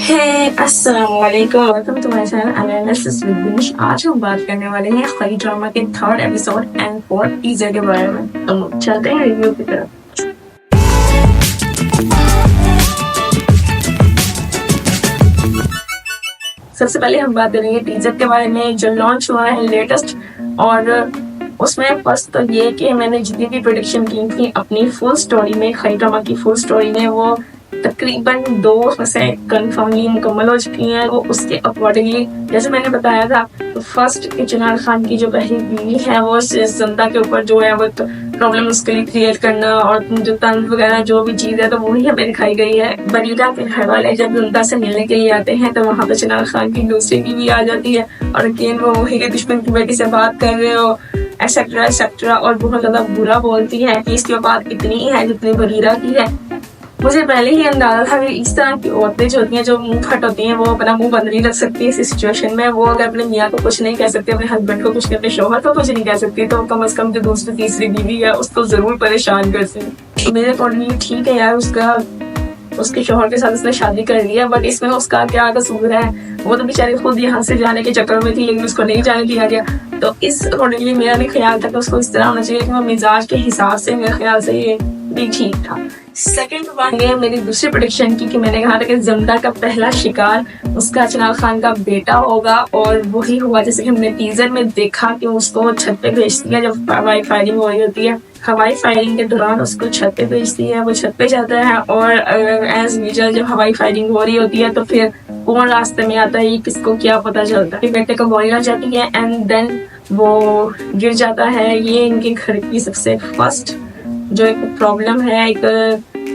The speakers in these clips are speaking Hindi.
अस्सलाम वालेकुम, welcome to my channel analysis with Binish. आज हम बात करने वाले हैं खली ड्रामा के third episode and fourth teaser के बारे में। तो चलते हैं रिव्यू की तरफ। सबसे पहले हम बात करेंगे टीजर के बारे में जो लॉन्च हुआ है लेटेस्ट, और उसमें फर्स्ट तो ये कि मैंने जितनी भी प्रेडिक्शन की थी अपनी फुल स्टोरी में, खली ड्रामा की फुल स्टोरी में, वो तकरीबन 2 में से कन्फर्मली मुकम्मल हो चुकी हैं। वो उसके अकॉर्डिंगली जैसे मैंने बताया था, तो फर्स्ट चिनार खान की जो पहली बीवी है वो जिंदा के ऊपर जो है वो प्रॉब्लम उसके लिए क्रिएट करना और जो तंज वगैरह जो भी चीज़ है तो वही हमें दिखाई गई है। बरीदा के घर वाले जब जिंदा से मिलने के लिए आते हैं तो वहाँ पे चिनार खान की दूसरी बीवी आ जाती है और अगेन वो वही के दुश्मन की बेटी से बात कर रहे हो एक्सेट्रा एक्सेट्रा, और बहुत ज्यादा बुरा बोलती है कि इसकी औकात इतनी ही है जितनी बरीरा की है। मुझे पहले ही अंदाजा था कि इस तरह की औरतें जो होती हैं, जो मुंह फट होती हैं, वो अपना मुंह बंद नहीं रख सकती इस सिचुएशन में। वो अगर अपने मियाँ को कुछ नहीं कह सकती, अपने हस्बैंड को कुछ नहीं, अपने शोहर को कुछ नहीं कह सकती, तो कम से कम जो दूसरी तीसरी बीवी है उसको जरूर परेशान कर सकती। मेरे अकॉर्डिंग ठीक है यार, उसके शोहर के साथ उसने शादी कर लिया, बट इसमें उसका क्या कसूर है? वो तो बेचारी खुद यहाँ से जाने के चक्कर में थी, लेकिन उसको नहीं जाने दिया गया। तो इस अकॉर्डिंगली मेरा नहीं ख्याल था कि उसको इस तरह होना चाहिए, कि वो मिजाज के हिसाब से मेरे ख्याल से ये भी ठीक था। सेकंड बात ये मेरी दूसरी प्रेडिक्शन की कि मैंने कहा था कि जमदा का पहला शिकार उसका चिनार खान का बेटा होगा, और वही हुआ जैसे कि हमने टीजर में देखा कि उसको छत पे भेजती है जब हवाई फायरिंग हो रही होती है। हवाई फायरिंग के दौरान उसको छत पे भेजती है, वो छत पे जाता है, और एज यूजुअल जब हवाई फायरिंग हो रही होती है तो फिर कौन रास्ते में आता है किसको क्या पता चलता है। बेटे को गोली लग जाती है एंड देन वो गिर जाता है। ये इनके घर की सबसे फर्स्ट जो एक प्रॉब्लम है, एक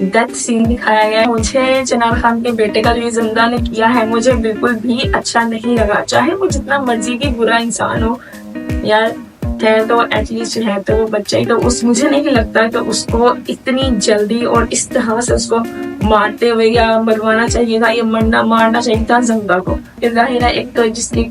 डेथ सीन दिखाया गया है। मुझे चिनार खान के बेटे का जो ये जिंदा ने किया है मुझे बिल्कुल भी अच्छा नहीं लगा, चाहे वो जितना मर्जी की बुरा इंसान हो यार, है तो एटलीस्ट है तो वो बच्चा ही, तो उस मुझे नहीं लगता तो उसको इतनी जल्दी और इस तरह से उसको मारते हुए या मरवाना चाहिए था, या मारना चाहिए था जिंदा को। जाहिर है एक तो जिसकी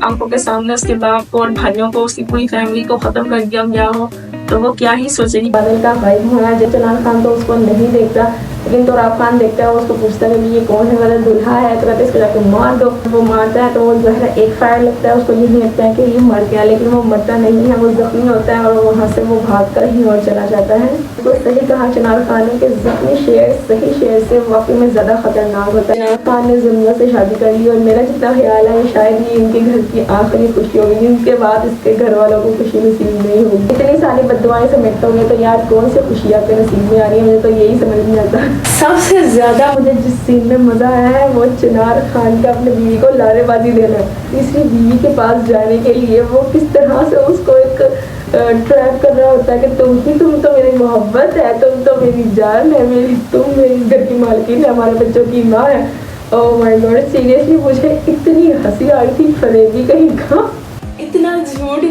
आंखों के सामने उसके बाप को और भाइयों को, उसकी पूरी फैमिली को खत्म कर दिया गया हो, तो वो क्या ही सोचेगी। बादल का भाई होना, जब चिनार खान तो उसको नहीं देखता, लेकिन तोराब खान देखता है, उसको पूछता है कि ये कौन है, वाला दूल्हा है, तो कहते इसको जाके मार दो। वो मारता है तो वो जो है एक फायर लगता है, उसको यही लगता है कि ये मर गया, लेकिन वो मरता नहीं है, वो जख्मी होता है और वहाँ से वो भाग कर ही और चला जाता है। तो सही कहा चिनार खान ने कि जख्मी शेर सही शेर से वाकई में ज्यादा खतरनाक होता है। चिनार खान ने जिंदा से शादी कर ली, और मेरा जितना ख्याल है शायद ये इनके घर की आखिरी खुशी होगी, इनके बाद इसके घर वालों को खुशी नसीब नहीं होगी। इतनी सारी बददुआएं समेटोगे तो यार कौन से खुशी आपके नसीब में आ रही है, मुझे तो यही समझ नहीं आता। सबसे ज्यादा मुझे जिस सीन में मजा आया है वो चिनार खान का अपनी बीवी को लारेबाजी देना, तीसरी बीवी के पास जाने के लिए वो किस तरह से उसको एक ट्रैप कर रहा होता है कि तुम तो मेरी मोहब्बत है, तुम तो मेरी जान है, तुम मेरी घर की मालकिन है, हमारे बच्चों की माँ है। ओह माय गॉड, सीरियसली मुझे इतनी हंसी आई थी, फरेबी कहीं का। इतना झूठ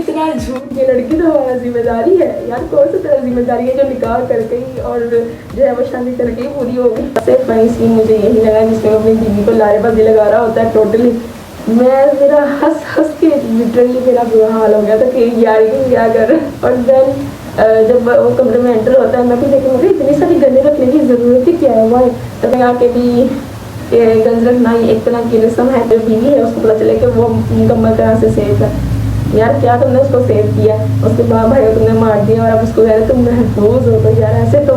ये लड़की तो हमारा जिम्मेदारी है यार, कौन सा तरह जिम्मेदारी है जो निकाह कर गई और जो है वो शादी कर गई पूरी हो गई। सबसे फनी सीन मुझे यही लगा जिसमें अपनी बीवी को लारेबाजी लगा रहा होता है टोटली। मेरा हंस के लिटरली मेरा बुरा हाल हो गया था कि यार ये क्या कर। और देन जब वो कमरे में एंटर होता है, मैं भी देखी मुझे इतनी सारी गन्ने रखने की जरूरत ही क्या है वह, तो मैं आके भी गंज रखना एक तरह की रस्म है, जो बीवी है उसको पता चले कि वो मुकम्मल तरह से सेफ है। यार क्या तुमने उसको सेव किया, उसके बाद भाई तुमने मार दिया और अब उसको कह रहे तुम महफूज हो, तो यार ऐसे तो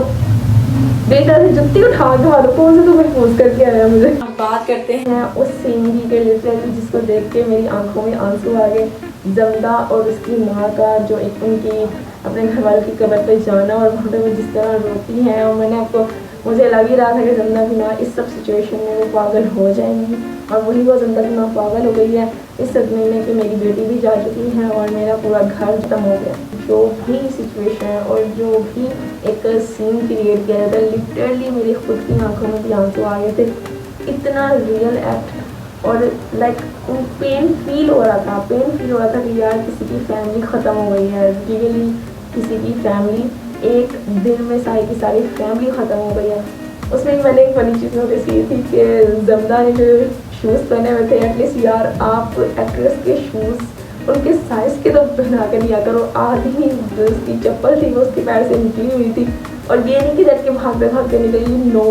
बेटा से जुत्ती उठा के मारो, कौन से तो महफूज करके आया मुझे। अब बात करते हैं उस सीन की के लिटरली जिसको देख के मेरी आंखों में आंसू आ गए। जमदा और उसकी माँ का जो एक उनकी अपने घर वालों की कब्र पे जाना और वहाँ पे वो जिस तरह रोती है, और मुझे लग ही रहा था कि जमदा की माँ इस सब सिचुएशन में वो पागल हो जाएंगी, और वही वो जमदा की माँ पागल हो गई है इस सदमे में कि मेरी बेटी भी जा चुकी है और मेरा पूरा घर खत्म हो गया। जो भी सिचुएशन और जो भी एक सीन क्रिएट किया जाता है, लिटरली मेरी खुद की आंखों में भी आंसू आ गए थे। इतना रियल एक्ट और लाइक पेन फील हो रहा था कि यार किसी की फैमिली ख़त्म हो गई है, रियली किसी की फैमिली एक दिन में सारी की सारी फैमिली ख़त्म हो गई है। उसमें मैंने एक फनी चीज़ नोटिस की थी कि जमदा ने जो शूज़ पहने हुए थे, एटलीस्ट यार आप एक्ट्रेस के शूज़ उनके साइज़ के तो पहना के दिया करो। आधी उसकी चप्पल थी वो उसके पैर से निकली हुई थी, और ये नहीं कि जबकि भागते भागते निकली, नो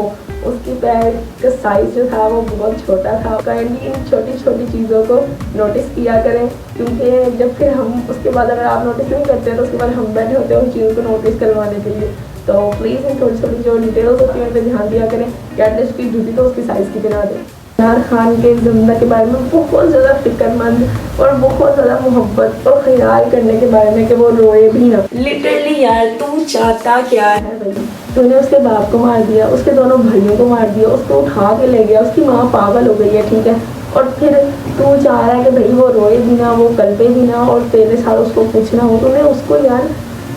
उसकी पैर का साइज जो था वो बहुत छोटा था। काइंडली इन छोटी छोटी चीज़ों को नोटिस किया करें, क्योंकि जब फिर हम उसके बाद अगर आप नोटिस नहीं करते तो उसके बाद हम बैठे होते हैं उन चीज़ों को नोटिस करवाने के लिए। तो प्लीज़ इन छोटी छोटी जो डिटेल्स होती हैं उन पर ध्यान दिया करें कि एटलीस्ट उसकी ड्यूटी तो उसकी साइज़ की बिना दें। इमरान खान के ज़मदा के बारे में बहुत ज़्यादा फिक्रमंद और बहुत ज़्यादा मोहब्बत और ख्याल करने के बारे में कि वो रोए भी ना। लिटरली यार तू चाहता क्या है भाई? तूने उसके बाप को मार दिया, उसके दोनों भाइयों को मार दिया, उसको उठा के ले गया, उसकी माँ पागल हो गई है, ठीक है, और फिर तू चाह रहा है कि भाई वो रोए भी ना, वो कल्पे भी ना और तेरे साथ उसको कुछ ना हो। तूने उसको यार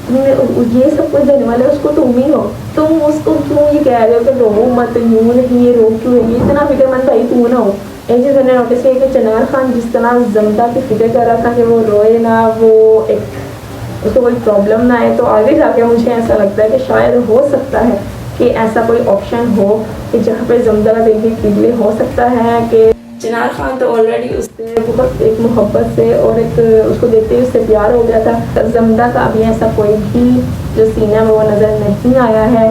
ये सब कुछ देने वाले उसको तुम ही हो। तुम उसको क्यों ये कह रहे हो कि रो मत, यूं नहीं, ये रो क्यों है? ये इतना फिक्रमंद भाई तू ना हो। एक चीज़ मैंने नोटिस किया कि चिनार खान जिस तरह ज़मदा की फिक्र कर रहा था कि वो रोए ना, वो एक उसको कोई प्रॉब्लम ना आए, तो आगे जाके मुझे ऐसा लगता है कि शायद हो सकता है कि ऐसा कोई ऑप्शन हो कि जहाँ पे ज़मदा का दिल भी पिघले। हो सकता है कि चिनार खान तो ऑलरेडी उससे बहुत एक मोहब्बत से और एक उसको देखते ही उससे प्यार हो गया था। ज़मदा का अभी ऐसा कोई भी जो सीना में वो नज़र नहीं आया है।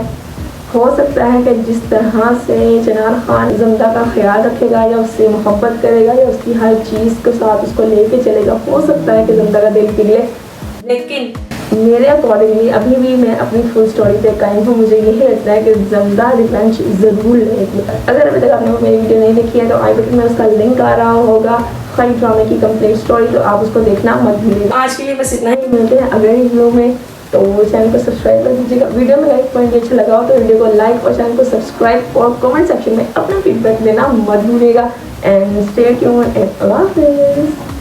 हो सकता है कि जिस तरह से चिनार खान ज़मदा का ख्याल रखेगा या उससे मोहब्बत करेगा या उसकी हर चीज़ के साथ उसको लेके चलेगा, हो सकता है कि ज़मदा का दिल पिघले। लेकिन मेरे अकॉर्डिंगली अभी भी मैं अपनी फुल स्टोरी पे कायम हूँ। मुझे यही लगता है कि ज़मदा रिवेंज ज़रूर लेगी। अगर अभी तक आपने वो मेरी वीडियो नहीं देखी है तो आई बटन में उसका लिंक आ रहा होगा, खई ड्रामे की कंप्लीट स्टोरी, तो आप उसको देखना मत भूलिएगा। आज के लिए बस इतना ही, मिलते हैं अगले वीडियो में। तो चैनल को सब्सक्राइब कर दीजिएगा। वीडियो में लाइक पॉइंट अच्छा लगा हो तो वीडियो को लाइक और चैनल को सब्सक्राइब और कमेंट सेक्शन में अपना फीडबैक देना मत भूलिएगा। एंड स्टे ट्यून्ड एंड अल्लाह हाफिज़।